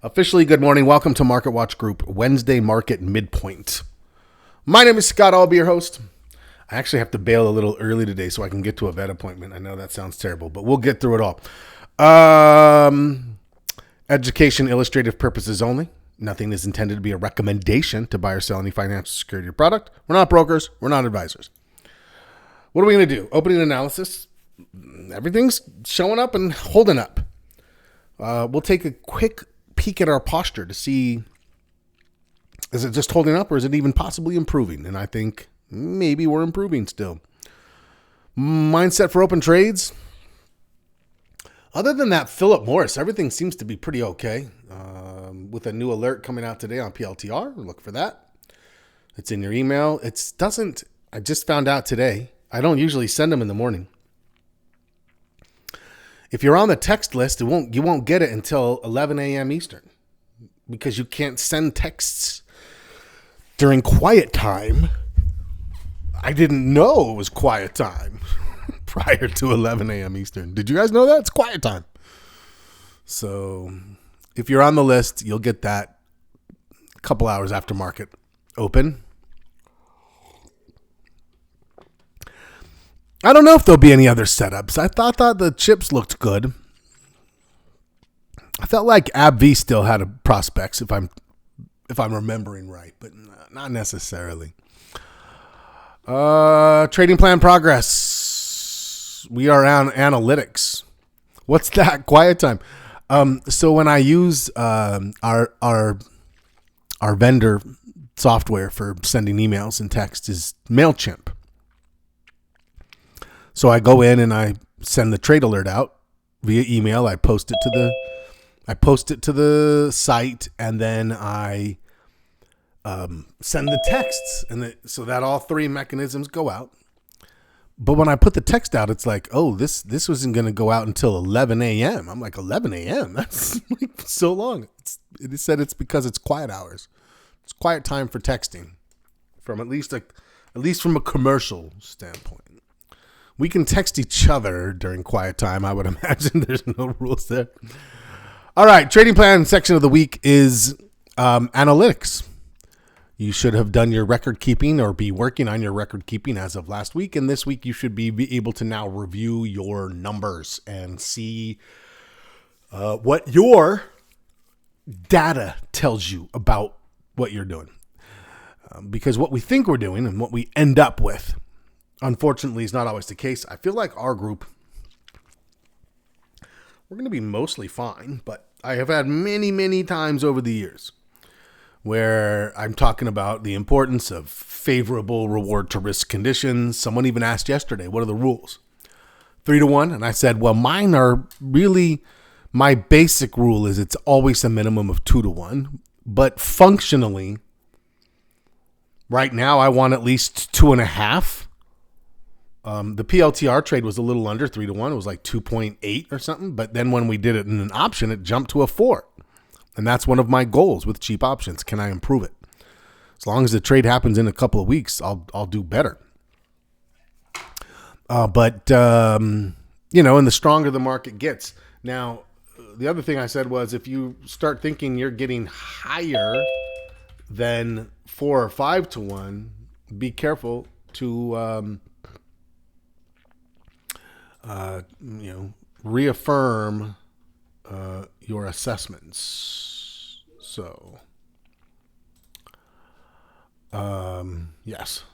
Officially, good morning. Welcome to Market Watch Group, Wednesday Market Midpoint. My name is Scott. I'll be your host. I actually have to bail a little early today so I can get to a vet appointment. I know that sounds terrible, but we'll get through it all. Education, illustrative purposes only. Nothing is intended to be a recommendation to buy or sell any financial security or product. We're not brokers. We're not advisors. What are we going to do? Opening analysis. Everything's showing up and holding up. We'll take a quick peek at our posture to see, is it just holding up or is it even possibly improving? And I think maybe we're improving still. Mindset for open trades. Other than that, Philip Morris, everything seems to be pretty okay. With a new alert coming out today on PLTR, look for that. It's in your email. I just found out today. I don't usually send them in the morning. If you're on the text list, you won't get it until 11 a.m. Eastern because you can't send texts during quiet time. I didn't know it was quiet time prior to 11 a.m. Eastern. Did you guys know that? It's quiet time. So if you're on the list, you'll get that a couple hours after market open. I don't know if there'll be any other setups. I thought the chips looked good. I felt like AbbVie still had a prospects if I'm remembering right, but not necessarily. Trading plan progress. We are on analytics. What's that? Quiet time. So when I use our vendor software for sending emails and texts is MailChimp. So I go in and I send the trade alert out via email. I post it to the site, and then I send the texts, so that all three mechanisms go out. But when I put the text out, it's like, oh, this wasn't going to go out until 11 a.m. I'm like, 11 a.m. That's like so long. It said it's because it's quiet hours. It's quiet time for texting, from at least from a commercial standpoint. We can text each other during quiet time. I would imagine there's no rules there. All right. Trading plan section of the week is analytics. You should have done your record keeping or be working on your record keeping as of last week. And this week you should be able to now review your numbers and see what your data tells you about what you're doing. Because what we think we're doing and what we end up with, unfortunately, is not always the case. I feel like our group, we're going to be mostly fine, but I have had many, many times over the years where I'm talking about the importance of favorable reward to risk conditions. Someone even asked yesterday, what are the rules? 3-1. And I said, well, mine are really, my basic rule is it's always a minimum of 2-1, but functionally right now I want at least 2.5. The PLTR trade was a little under 3-1. It was like 2.8 or something. But then when we did it in an option, it jumped to a 4. And that's one of my goals with cheap options. Can I improve it? As long as the trade happens in a couple of weeks, I'll do better. But and the stronger the market gets. Now, the other thing I said was if you start thinking you're getting higher than 4 or 5-1, be careful to reaffirm your assessments. So, yes.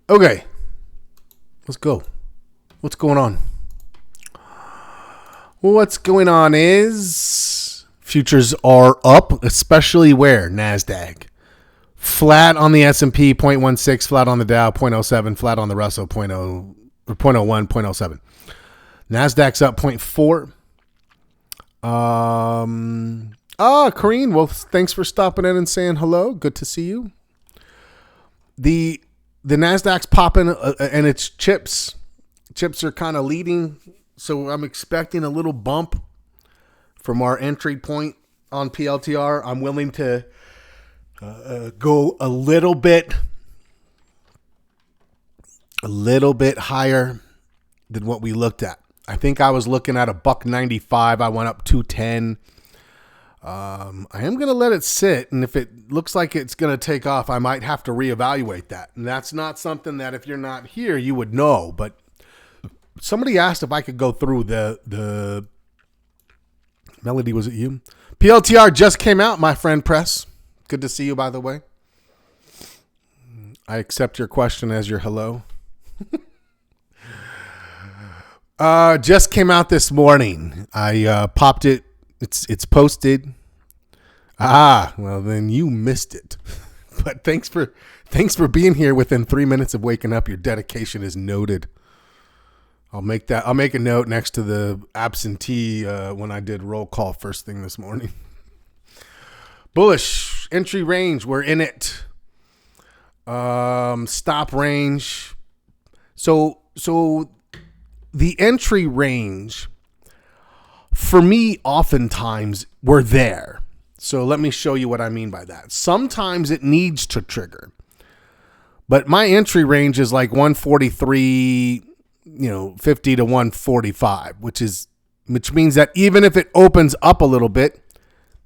Okay, let's go. What's going on? What's going on is futures are up, especially where? NASDAQ. Flat on the S&P, 0.16, flat on the Dow, 0.07, flat on the Russell, 0.01, 0.07. NASDAQ's up 0.4. Corrine, well, thanks for stopping in and saying hello. Good to see you. The NASDAQ's popping, and it's chips. Chips are kind of leading, so I'm expecting a little bump from our entry point on PLTR. I'm willing to go a little bit a little bit higher than what we looked at. I think I was looking at $1.95. I went up 210. I am going to let it sit, and if it looks like it's going to take off, I might have to reevaluate that. And that's not something that if you're not here, you would know. But somebody asked if I could go through the Melody, was it you? PLTR just came out, my friend Press. Good to see you, by the way. I accept your question as your hello. Just came out this morning. I popped it. It's posted. Well then you missed it. But thanks for being here within 3 minutes of waking up. Your dedication is noted. I'll make a note next to the absentee when I did roll call first thing this morning. Bullish entry range. We're in it. Stop range. So the entry range for me, oftentimes we're there. So let me show you what I mean by that. Sometimes it needs to trigger, but my entry range is like 143, 50 to 145, which means that even if it opens up a little bit,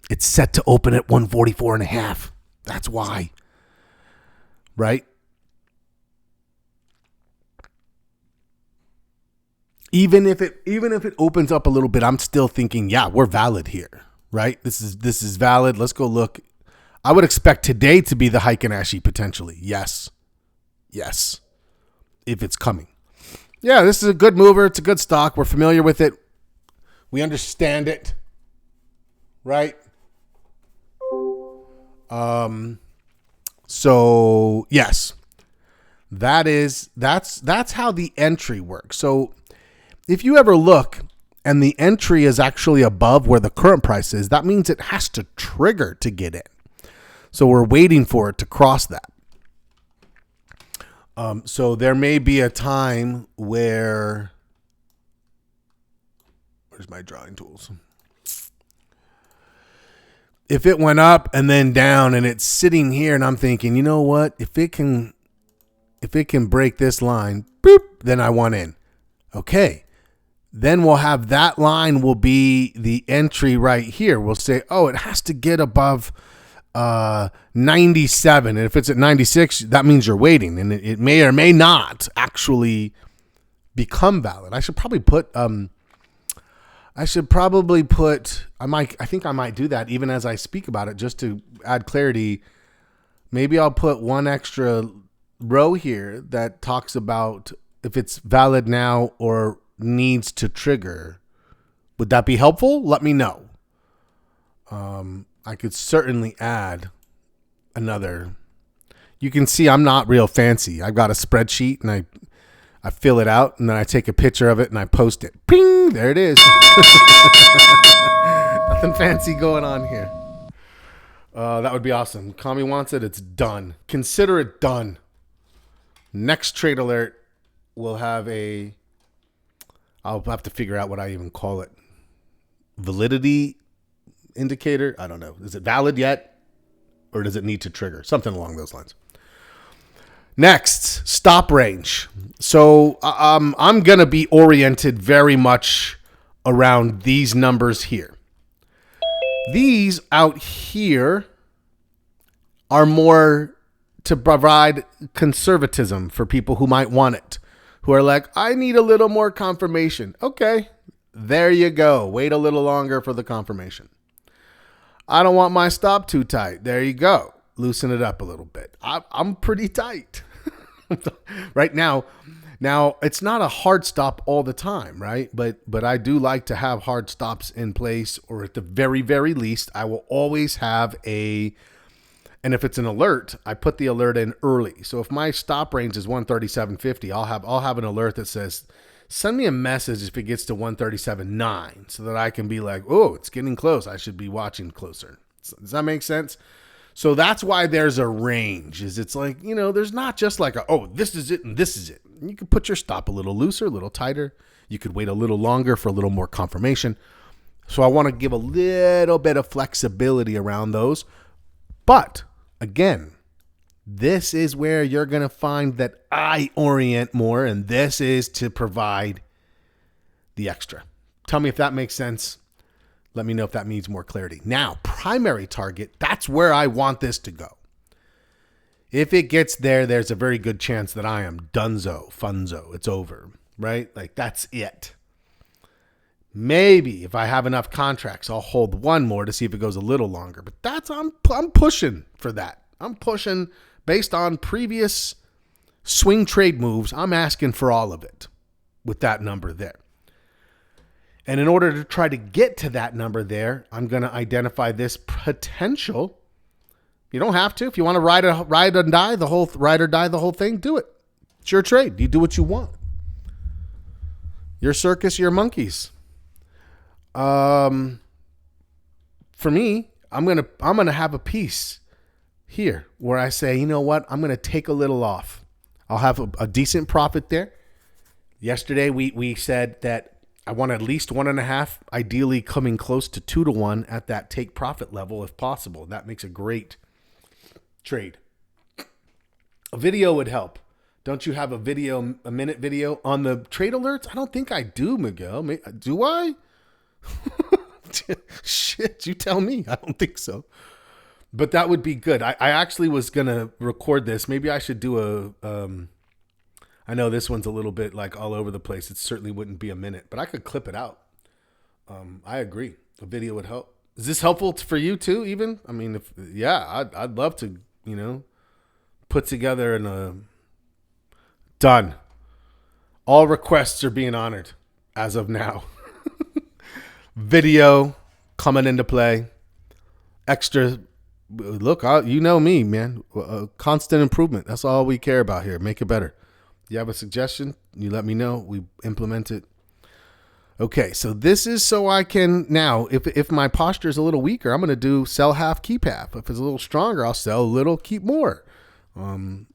it's set to open at 144 and a half. That's why, right? Even if it opens up a little bit, I'm still thinking, yeah, we're valid here, right? This is valid. Let's go look. I would expect today to be the Heiken Ashi potentially. Yes. If it's coming. Yeah, this is a good mover. It's a good stock. We're familiar with it. We understand it, right? So yes, that's how the entry works. So if you ever look and the entry is actually above where the current price is, that means it has to trigger to get in. So we're waiting for it to cross that. So there may be a time where's my drawing tools? If it went up and then down and it's sitting here and I'm thinking, you know what? If it can break this line, boop, then I want in. Okay. Then we'll have that line will be the entry right here. We'll say, oh, it has to get above 97. And if it's at 96, that means you're waiting. And it may or may not actually become valid. I think I might do that even as I speak about it just to add clarity. Maybe I'll put one extra row here that talks about if it's valid now or needs to trigger. Would that be helpful? Let me know. I could certainly add another. You can see I'm not real fancy. I've got a spreadsheet and I fill it out and then I take a picture of it and I post it. Ping! There it is. Nothing fancy going on here. That would be awesome. Kami wants it. It's done. Consider it done. Next trade alert will have I'll have to figure out what I even call it. Validity indicator. I don't know. Is it valid yet? Or does it need to trigger? Something along those lines. Next, stop range. So I'm going to be oriented very much around these numbers here. These out here are more to provide conservatism for people who might want it, who are like, I need a little more confirmation. Okay, there you go. Wait a little longer for the confirmation. I don't want my stop too tight. There you go. Loosen it up a little bit. I'm pretty tight right now. Now, it's not a hard stop all the time, right? But I do like to have hard stops in place, or at the very, very least, I will always have and if it's an alert, I put the alert in early. So if my stop range is 137.50, I'll have an alert that says, send me a message if it gets to 137.9 so that I can be like, oh, it's getting close. I should be watching closer. Does that make sense? So that's why there's a range. It's like, there's not just like, this is it and this is it. You can put your stop a little looser, a little tighter. You could wait a little longer for a little more confirmation. So I want to give a little bit of flexibility around those. But again, This is where you're going to find that I orient more, and this is to provide the extra. Tell me if that makes sense. Let me know if that needs more clarity. Now, primary target, that's where I want this to go. If it gets there, there's a very good chance that I am donezo, funzo. It's over, right? Like, that's it. Maybe if I have enough contracts, I'll hold one more to see if it goes a little longer. But I'm pushing for that. I'm pushing based on previous swing trade moves. I'm asking for all of it with that number there. And in order to try to get to that number there, I'm going to identify this potential. You don't have to. If you want to ride or die the whole thing, do it. It's your trade. You do what you want. Your circus, your monkeys. For me, I'm gonna have a piece here where I say, you know what? I'm gonna take a little off. I'll have a decent profit there. Yesterday we said that I want at least 1.5, ideally coming close to 2-to-1 at that take profit level if possible. That makes a great trade. A video would help. Don't you have a minute video on the trade alerts? I don't think I do, Miguel. Do I? Shit, you tell me. I don't think so. But that would be good. I actually was going to record this. Maybe I should do I know this one's a little bit like all over the place. It certainly wouldn't be a minute, but I could clip it out. I agree. A video would help. Is this helpful for you too, even? I mean, I'd love to, put together done. All requests are being honored as of now. Video coming into play. Extra. Look, you know me, man. Constant improvement. That's all we care about here. Make it better. You have a suggestion? You let me know. We implement it. Okay, so this is so I can now, if my posture is a little weaker, I'm going to do sell half, keep half. If it's a little stronger, I'll sell a little, keep more. Time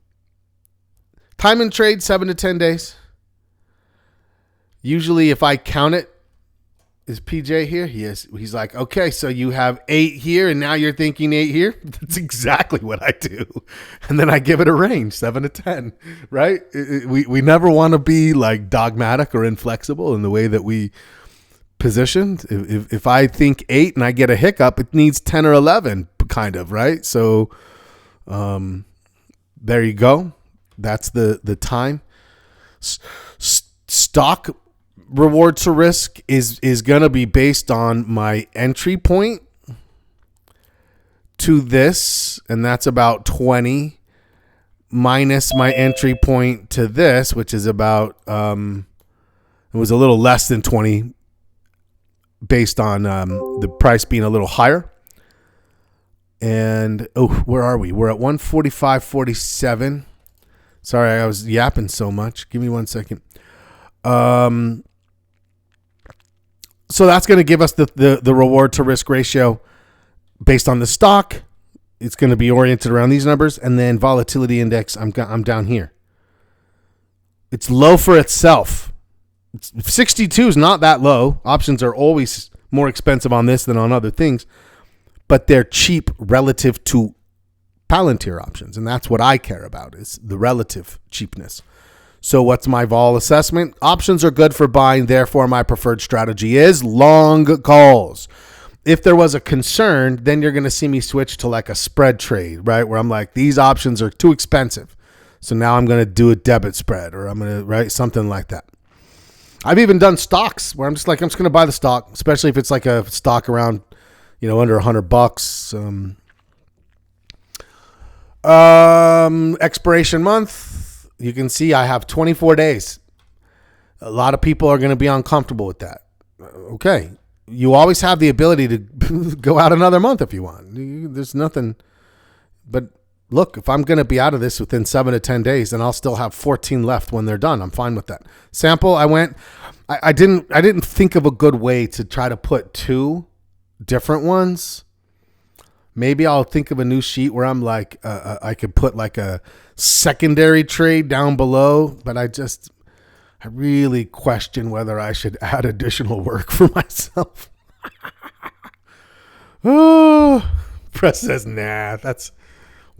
and trade, 7 to 10 days. Usually if I count it, is PJ here? He is. He's like, okay, so you have 8 here and now you're thinking 8 here. That's exactly what I do. And then I give it a range, 7 to 10, right? We never want to be like dogmatic or inflexible in the way that we positioned. If I think 8 and I get a hiccup, it needs 10 or 11 kind of, right? So there you go. That's the time. Stock reward to risk is going to be based on my entry point to this, and that's about 20, minus my entry point to this, which is about it was a little less than 20 based on the price being a little higher. And where are we? We're at 145.47. Sorry, I was yapping so much. Give me 1 second. So that's going to give us the reward to risk ratio based on the stock. It's going to be oriented around these numbers, and then volatility index. I'm down here. It's low for itself. 62 is not that low. Options are always more expensive on this than on other things, but they're cheap relative to Palantir options, and that's what I care about, is the relative cheapness. So what's my vol assessment? Options are good for buying. Therefore, my preferred strategy is long calls. If there was a concern, then you're going to see me switch to like a spread trade, right? Where I'm like, these options are too expensive. So now I'm going to do a debit spread, or I'm going to, right? Something like that. I've even done stocks where I'm just going to buy the stock, especially if it's like a stock around, under $100. Expiration month. You can see I have 24 days. A lot of people are going to be uncomfortable with that. Okay. You always have the ability to go out another month if you want. There's nothing. But look, if I'm going to be out of this within 7 to 10 days, then I'll still have 14 left when they're done. I'm fine with that. Sample, I didn't think of a good way to try to put 2 different ones. Maybe I'll think of a new sheet where I'm like, I could put like a secondary trade down below, but I really question whether I should add additional work for myself. Press says, nah, that's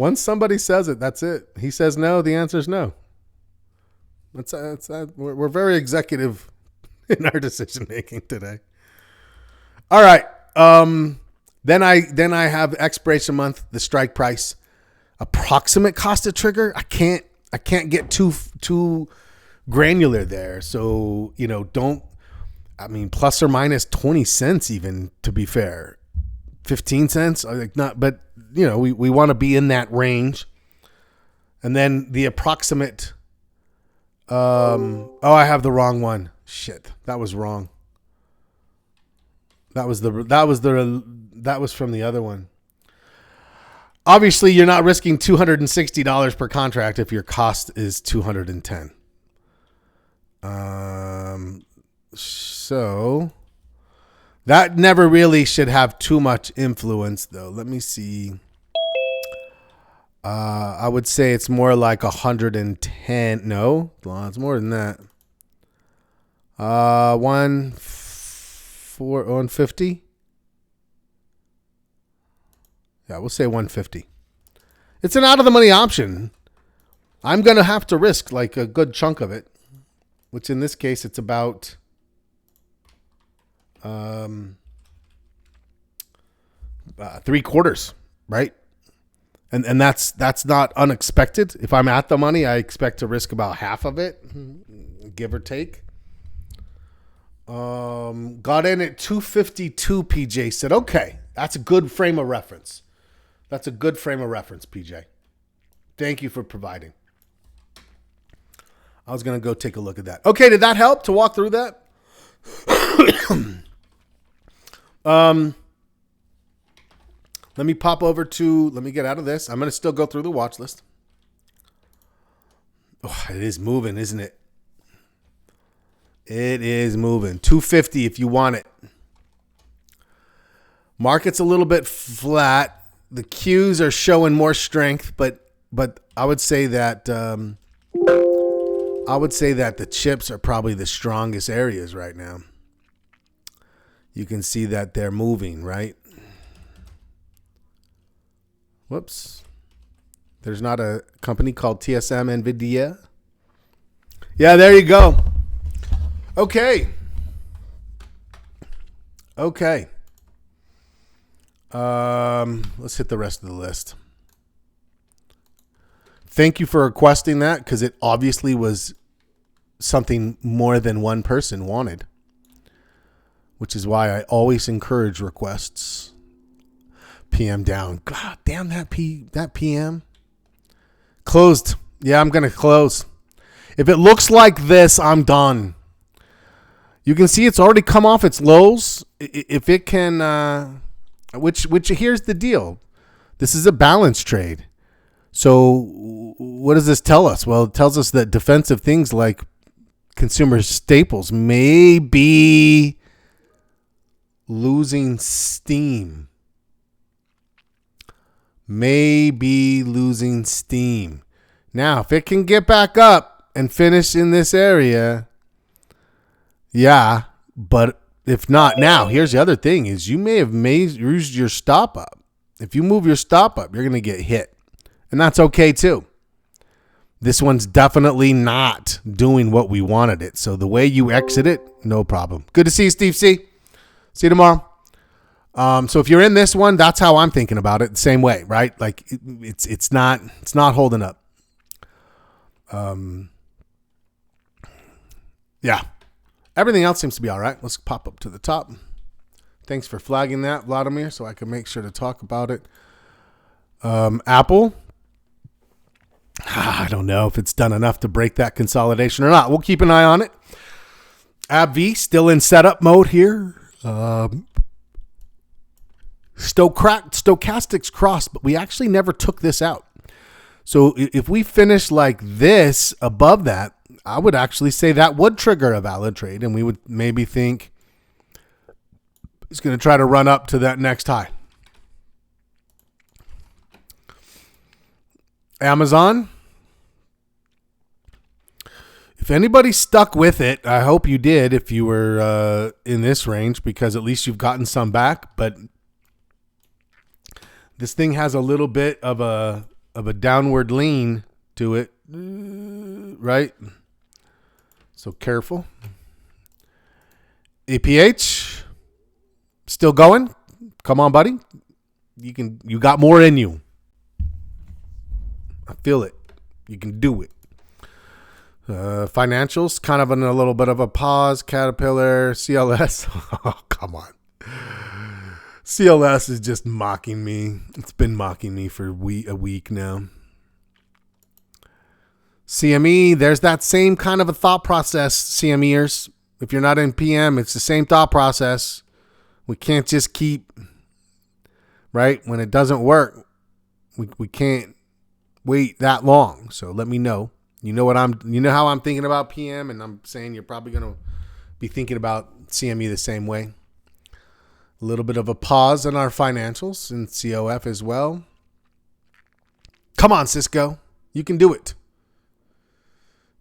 Once somebody says it, that's it. He says no, the answer is no. We're very executive in our decision making today. All right. Then I have expiration month, the strike price, approximate cost of trigger. I can't get too granular there. So, plus or minus 20 cents, even, to be fair, 15 cents. But we want to be in that range. And then the approximate, I have the wrong one. Shit. That was wrong. That was from the other one. Obviously, you're not risking $260 per contract if your cost is $210. So that never really should have too much influence, though. Let me see. I would say it's more like 110. No, it's more than that. 150. Yeah, we'll say 150. It's an out of the money option. I'm going to have to risk like a good chunk of it, which in this case, it's about three-quarters, right? And that's not unexpected. If I'm at the money, I expect to risk about half of it, give or take. Got in at 252. PJ said, okay, that's a good frame of reference. PJ. Thank you for providing. I was going to go take a look at that. Okay, did that help to walk through that? Let me get out of this. I'm going to still go through the watch list. Oh, it is moving, isn't it? It is moving. 250 if you want it. Market's a little bit flat. The Qs are showing more strength, but I would say that the chips are probably the strongest areas right now. You can see that they're moving, right? Whoops. There's not a company called TSM NVIDIA. Yeah, there you go. Okay. Let's hit the rest of the list. Thank you for requesting that, because it obviously was something more than one person wanted, which is why I always encourage requests. PM down. God damn that PM. Closed. Yeah, I'm going to close. If it looks like this, I'm done. You can see it's already come off its lows. If it can, which here's the deal. This is a balance trade. So what does this tell us? Well, it tells us that defensive things like consumer staples may be losing steam. Now, if it can get back up and finish in this area, yeah, but if not, now, here's the other thing is you may have used your stop up. If you move your stop up, you're going to get hit. And that's okay, too. This one's definitely not doing what we wanted it. So the way you exit it, no problem. Good to see you, Steve C. See you tomorrow. So if you're in this one, that's how I'm thinking about it. The same way, right? Like it's not holding up. Yeah. Everything else seems to be all right. Let's pop up to the top. Thanks for flagging that, Vladimir, so I can make sure to talk about it. Apple. I don't know if it's done enough to break that consolidation or not. We'll keep an eye on it. AbbVie still in setup mode here. Stochastics crossed, but we actually never took this out. So if we finish like this above that, I would actually say that would trigger a valid trade, and we would maybe think it's going to try to run up to that next high. Amazon. If anybody stuck with it, I hope you did if you were in this range, because at least you've gotten some back. But this thing has a little bit of a downward lean to it, right? So careful. EPH still going. Come on, buddy. You got more in you. I feel it. You can do it. Financials, kind of in a little bit of a pause. Caterpillar, CLS. Oh, come on. CLS is just mocking me. It's been mocking me for a week now. CME, there's that same kind of a thought process, CMEers. If you're not in PM, it's the same thought process. We can't just keep, right? When it doesn't work, we can't wait that long. So let me know. You know how I'm thinking about PM, and I'm saying you're probably going to be thinking about CME the same way. A little bit of a pause on our financials and COF as well. Come on, Cisco. You can do it.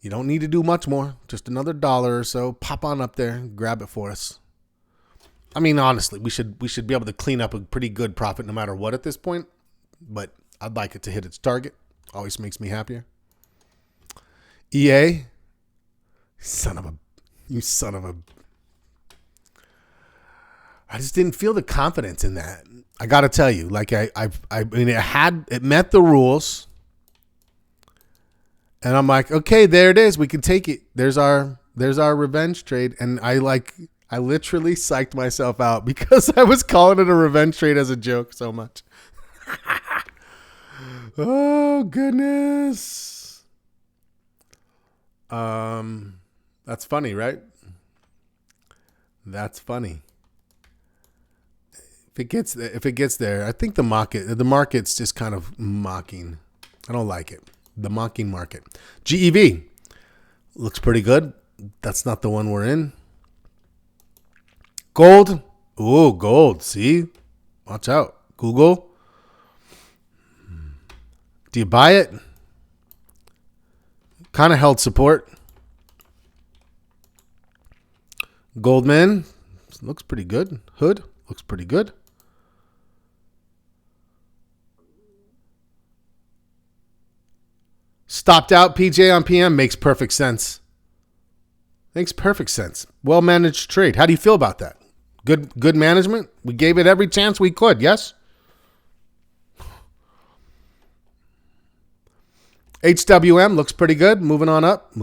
You don't need to do much more. Just another $1 or so. Pop on up there and grab it for us. I mean, honestly, we should be able to clean up a pretty good profit no matter what at this point. But I'd like it to hit its target. Always makes me happier. EA. You son of a. I just didn't feel the confidence in that. I got to tell you, like I mean, it met the rules. And I'm like, okay, there it is. We can take it. There's our revenge trade. And I literally psyched myself out because I was calling it a revenge trade as a joke so much. Oh, goodness. That's funny, right? That's funny. If it gets there, I think the market's just kind of mocking. I don't like it. The mocking market. GEV looks pretty good. That's not the one we're in. Gold. Ooh, gold. See? Watch out. Google. Do you buy it? Kind of held support. Goldman looks pretty good. Hood looks pretty good. Stopped out PJ on PM makes perfect sense. Makes perfect sense. Well managed trade. How do you feel about that? Good management? We gave it every chance we could, yes? HWM looks pretty good. Moving on up.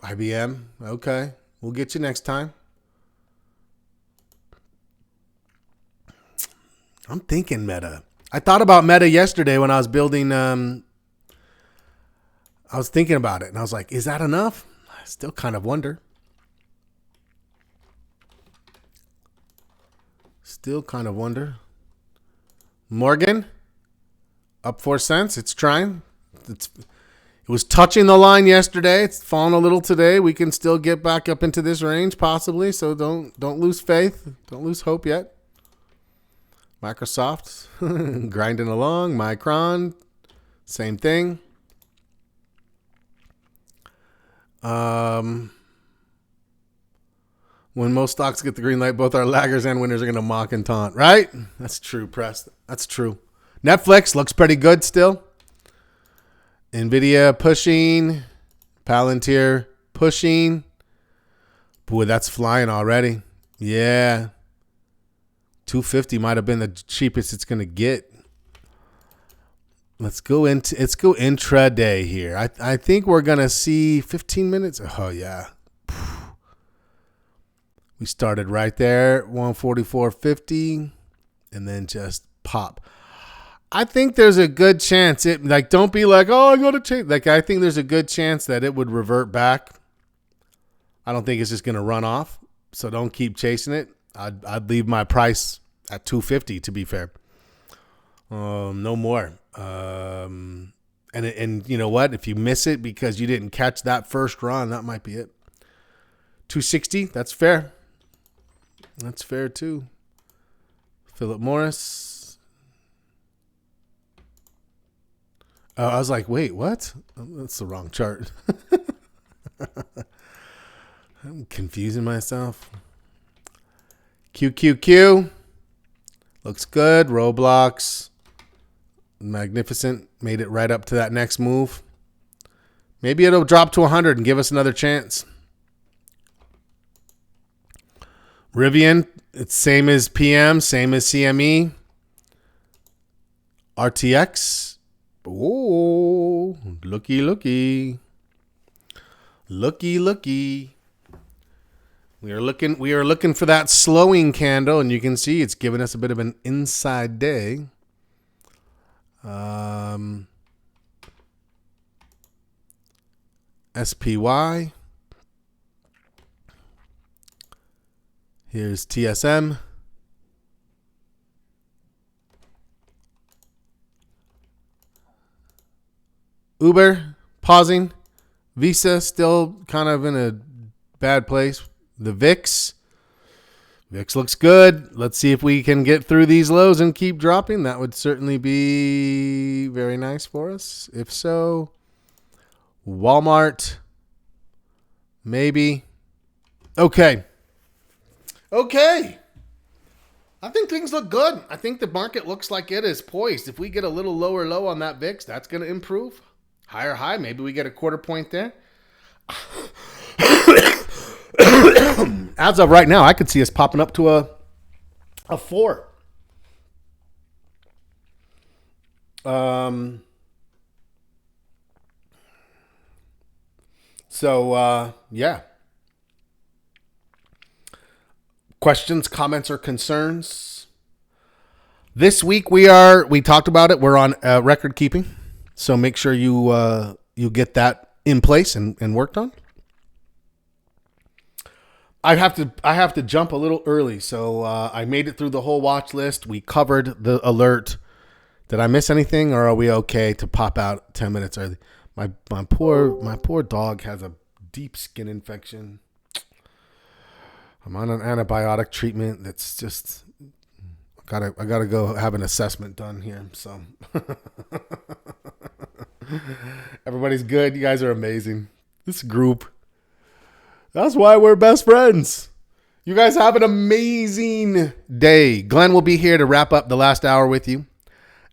IBM. Okay. We'll get you next time. I'm thinking Meta. I thought about Meta yesterday when I was building. I was thinking about it, and I was like, is that enough? I still kind of wonder. Morgan, up 4 cents. It's trying. It was touching the line yesterday. It's fallen a little today. We can still get back up into this range possibly. So don't lose faith. Don't lose hope yet. Microsoft grinding along. Micron, same thing. When most stocks get the green light, both our laggers and winners are going to mock and taunt, right? That's true, Press. That's true. Netflix looks pretty good still. Nvidia pushing. Palantir pushing. Boy, that's flying already. Yeah. 250 might have been the cheapest it's going to get. Let's go intraday here. I think we're going to see 15 minutes. Oh, yeah. We started right there, 144.50, and then just pop. I think there's a good chance don't be like, oh, I got to change. I think there's a good chance that it would revert back. I don't think it's just going to run off. So don't keep chasing it. I'd leave my price at 250 to be fair. No more. And you know what? If you miss it because you didn't catch that first run, that might be it. 260, that's fair. That's fair too. Philip Morris. I was like, wait, what? That's the wrong chart. I'm confusing myself. QQQ. Looks good. Roblox. Magnificent. Made it right up to that next move. Maybe it'll drop to 100 and give us another chance. Rivian, it's same as PM, same as CME. RTX. Oh, looky, looky. Looky, looky. We are looking for that slowing candle, and you can see it's giving us a bit of an inside day. SPY. Here's TSM. Uber pausing. Visa still kind of in a bad place. The VIX. VIX looks good. Let's see if we can get through these lows and keep dropping. That would certainly be very nice for us. If so, Walmart, maybe. Okay. I think things look good. I think the market looks like it is poised. If we get a little lower low on that VIX, that's going to improve. Higher high, maybe we get a quarter point there. As of right now, I could see us popping up to a 4. Yeah. Questions, comments, or concerns? This week we talked about it. We're on record keeping, so make sure you get that in place and worked on. I have to jump a little early, so I made it through the whole watch list. We covered the alert. Did I miss anything, or are we okay to pop out 10 minutes early? My poor dog has a deep skin infection. I'm on an antibiotic treatment. That's just I gotta go have an assessment done here. So everybody's good. You guys are amazing. This group. That's why we're best friends. You guys have an amazing day. Glenn will be here to wrap up the last hour with you.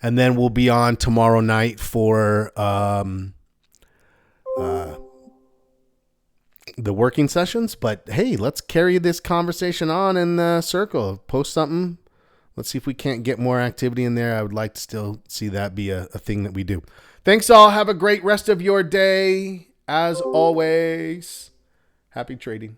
And then we'll be on tomorrow night for the working sessions. But hey, let's carry this conversation on in the circle. Post something. Let's see if we can't get more activity in there. I would like to still see that be a thing that we do. Thanks all. Have a great rest of your day. As always, happy trading.